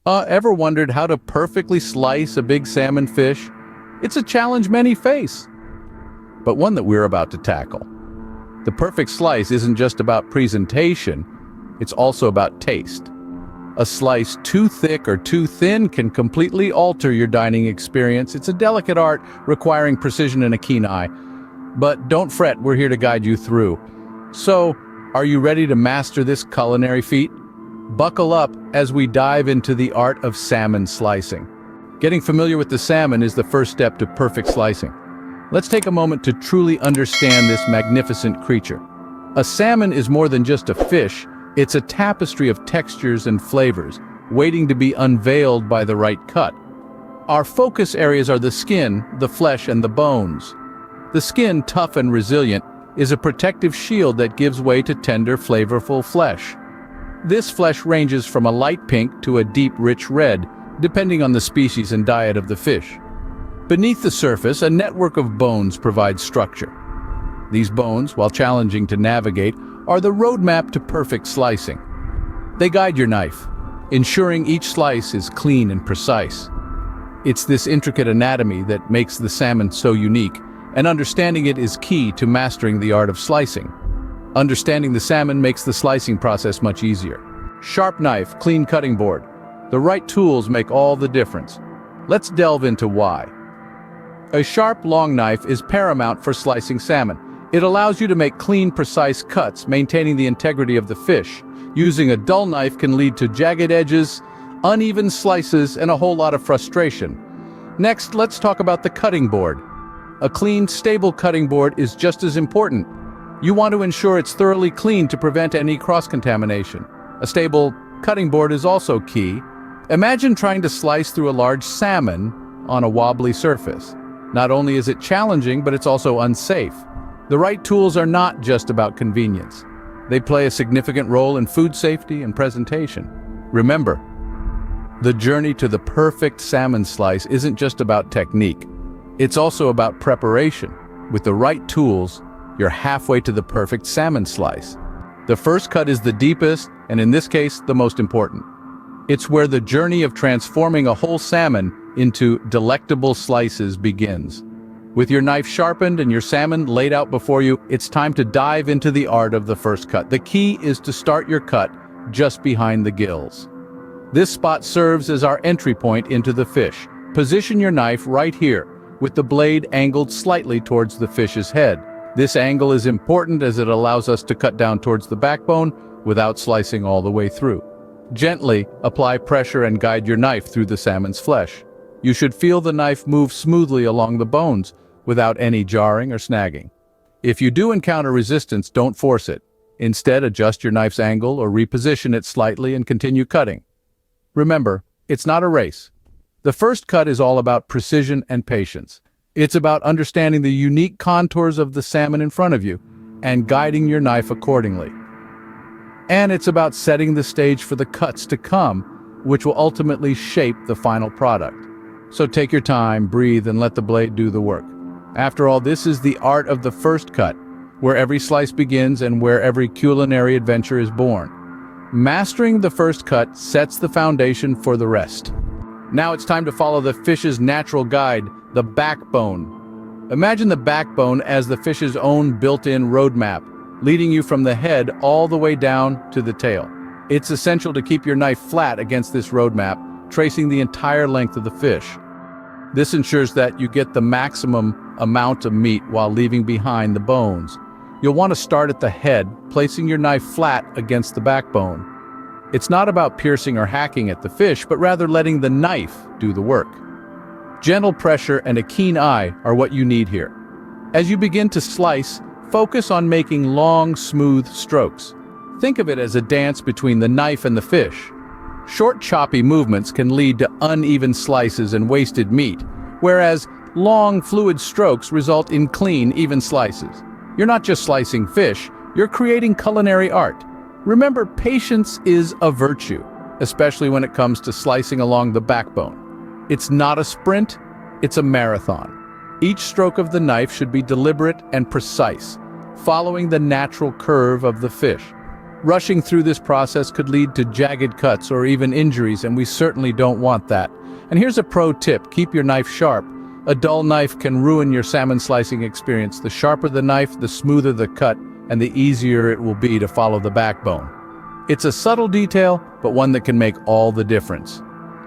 Ever wondered how to perfectly slice a big salmon fish? It's a challenge many face, but one that we're about to tackle. The perfect slice isn't just about presentation, it's also about taste. A slice too thick or too thin can completely alter your dining experience. It's a delicate art requiring precision and a keen eye. But don't fret, we're here to guide you through. So, are you ready to master this culinary feat? Buckle up as we dive into the art of salmon slicing. Getting familiar with the salmon is the first step to perfect slicing. Let's take a moment to truly understand this magnificent creature. A salmon is more than just a fish, it's a tapestry of textures and flavors, waiting to be unveiled by the right cut. Our focus areas are the skin, the flesh, and the bones. The skin, tough and resilient, is a protective shield that gives way to tender, flavorful flesh. This flesh ranges from a light pink to a deep, rich red, depending on the species and diet of the fish. Beneath the surface, a network of bones provides structure. These bones, while challenging to navigate, are the roadmap to perfect slicing. They guide your knife, ensuring each slice is clean and precise. It's this intricate anatomy that makes the salmon so unique, and understanding it is key to mastering the art of slicing. Understanding the salmon makes the slicing process much easier. Sharp knife, clean cutting board. The right tools make all the difference. Let's delve into why. A sharp, long knife is paramount for slicing salmon. It allows you to make clean, precise cuts, maintaining the integrity of the fish. Using a dull knife can lead to jagged edges, uneven slices, and a whole lot of frustration. Next, let's talk about the cutting board. A clean, stable cutting board is just as important. You want to ensure it's thoroughly clean to prevent any cross-contamination. A stable cutting board is also key. Imagine trying to slice through a large salmon on a wobbly surface. Not only is it challenging, but it's also unsafe. The right tools are not just about convenience. They play a significant role in food safety and presentation. Remember, the journey to the perfect salmon slice isn't just about technique. It's also about preparation. With the right tools, you're halfway to the perfect salmon slice. The first cut is the deepest, and in this case, the most important. It's where the journey of transforming a whole salmon into delectable slices begins. With your knife sharpened and your salmon laid out before you, it's time to dive into the art of the first cut. The key is to start your cut just behind the gills. This spot serves as our entry point into the fish. Position your knife right here, with the blade angled slightly towards the fish's head. This angle is important as it allows us to cut down towards the backbone without slicing all the way through. Gently apply pressure and guide your knife through the salmon's flesh. You should feel the knife move smoothly along the bones without any jarring or snagging. If you do encounter resistance, don't force it. Instead, adjust your knife's angle or reposition it slightly and continue cutting. Remember, it's not a race. The first cut is all about precision and patience. It's about understanding the unique contours of the salmon in front of you and guiding your knife accordingly. And it's about setting the stage for the cuts to come, which will ultimately shape the final product. So take your time, breathe, and let the blade do the work. After all, this is the art of the first cut, where every slice begins and where every culinary adventure is born. Mastering the first cut sets the foundation for the rest. Now it's time to follow the fish's natural guide, the backbone. Imagine the backbone as the fish's own built-in roadmap, leading you from the head all the way down to the tail. It's essential to keep your knife flat against this roadmap, tracing the entire length of the fish. This ensures that you get the maximum amount of meat while leaving behind the bones. You'll want to start at the head, placing your knife flat against the backbone. It's not about piercing or hacking at the fish, but rather letting the knife do the work. Gentle pressure and a keen eye are what you need here. As you begin to slice, focus on making long, smooth strokes. Think of it as a dance between the knife and the fish. Short, choppy movements can lead to uneven slices and wasted meat, whereas long, fluid strokes result in clean, even slices. You're not just slicing fish, you're creating culinary art. Remember, patience is a virtue, especially when it comes to slicing along the backbone. It's not a sprint, it's a marathon. Each stroke of the knife should be deliberate and precise, following the natural curve of the fish. Rushing through this process could lead to jagged cuts or even injuries, and we certainly don't want that. And here's a pro tip: keep your knife sharp. A dull knife can ruin your salmon slicing experience. The sharper the knife, the smoother the cut, and the easier it will be to follow the backbone. It's a subtle detail, but one that can make all the difference.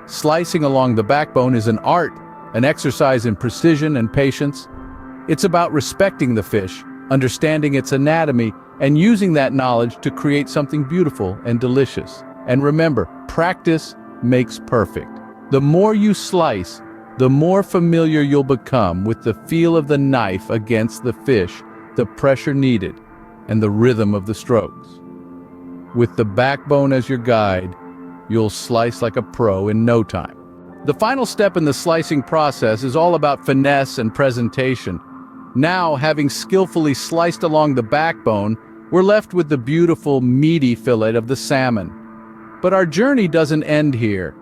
Slicing along the backbone is an art, an exercise in precision and patience. It's about respecting the fish, understanding its anatomy, and using that knowledge to create something beautiful and delicious. And remember, practice makes perfect. The more you slice, the more familiar you'll become with the feel of the knife against the fish, the pressure needed, and the rhythm of the strokes. With the backbone as your guide, you'll slice like a pro in no time. The final step in the slicing process is all about finesse and presentation. Now, having skillfully sliced along the backbone, we're left with the beautiful, meaty fillet of the salmon. But our journey doesn't end here.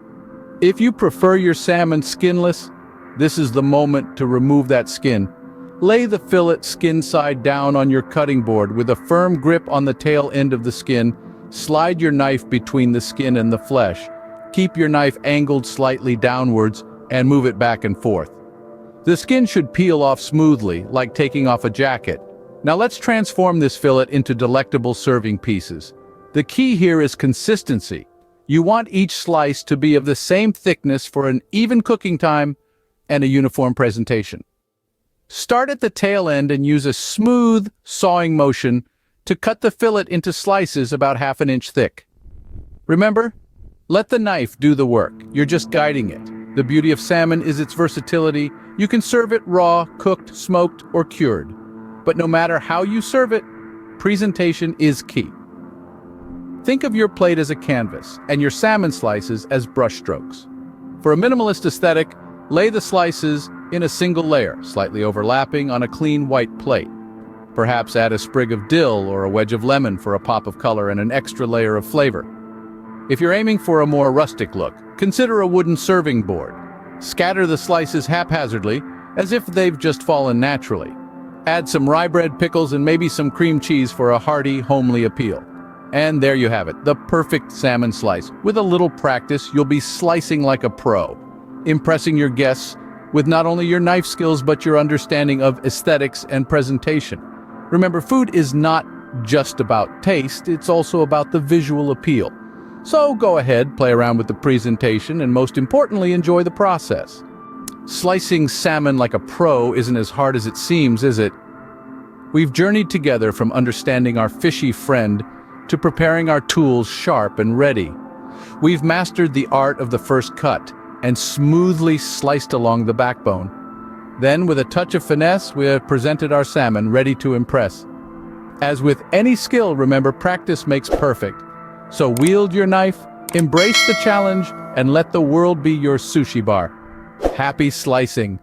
If you prefer your salmon skinless, this is the moment to remove that skin. Lay the fillet skin side down on your cutting board with a firm grip on the tail end of the skin. Slide your knife between the skin and the flesh. Keep your knife angled slightly downwards and move it back and forth. The skin should peel off smoothly, like taking off a jacket. Now let's transform this fillet into delectable serving pieces. The key here is consistency. You want each slice to be of the same thickness for an even cooking time and a uniform presentation. Start at the tail end and use a smooth sawing motion to cut the fillet into slices about 1/2 inch thick. Remember, let the knife do the work. You're just guiding it. The beauty of salmon is its versatility. You can serve it raw, cooked, smoked, or cured. But no matter how you serve it, presentation is key. Think of your plate as a canvas and your salmon slices as brushstrokes. For a minimalist aesthetic, lay the slices in a single layer, slightly overlapping on a clean white plate. Perhaps add a sprig of dill or a wedge of lemon for a pop of color and an extra layer of flavor. If you're aiming for a more rustic look, consider a wooden serving board. Scatter the slices haphazardly, as if they've just fallen naturally. Add some rye bread, pickles, and maybe some cream cheese for a hearty, homely appeal. And there you have it, the perfect salmon slice. With a little practice, you'll be slicing like a pro, impressing your guests with not only your knife skills, but your understanding of aesthetics and presentation. Remember, food is not just about taste, it's also about the visual appeal. So go ahead, play around with the presentation, and most importantly, enjoy the process. Slicing salmon like a pro isn't as hard as it seems, is it? We've journeyed together from understanding our fishy friend to preparing our tools sharp and ready. We've mastered the art of the first cut and smoothly sliced along the backbone. Then, with a touch of finesse, we have presented our salmon ready to impress. As with any skill, remember, practice makes perfect. So wield your knife, embrace the challenge, and let the world be your sushi bar. Happy slicing!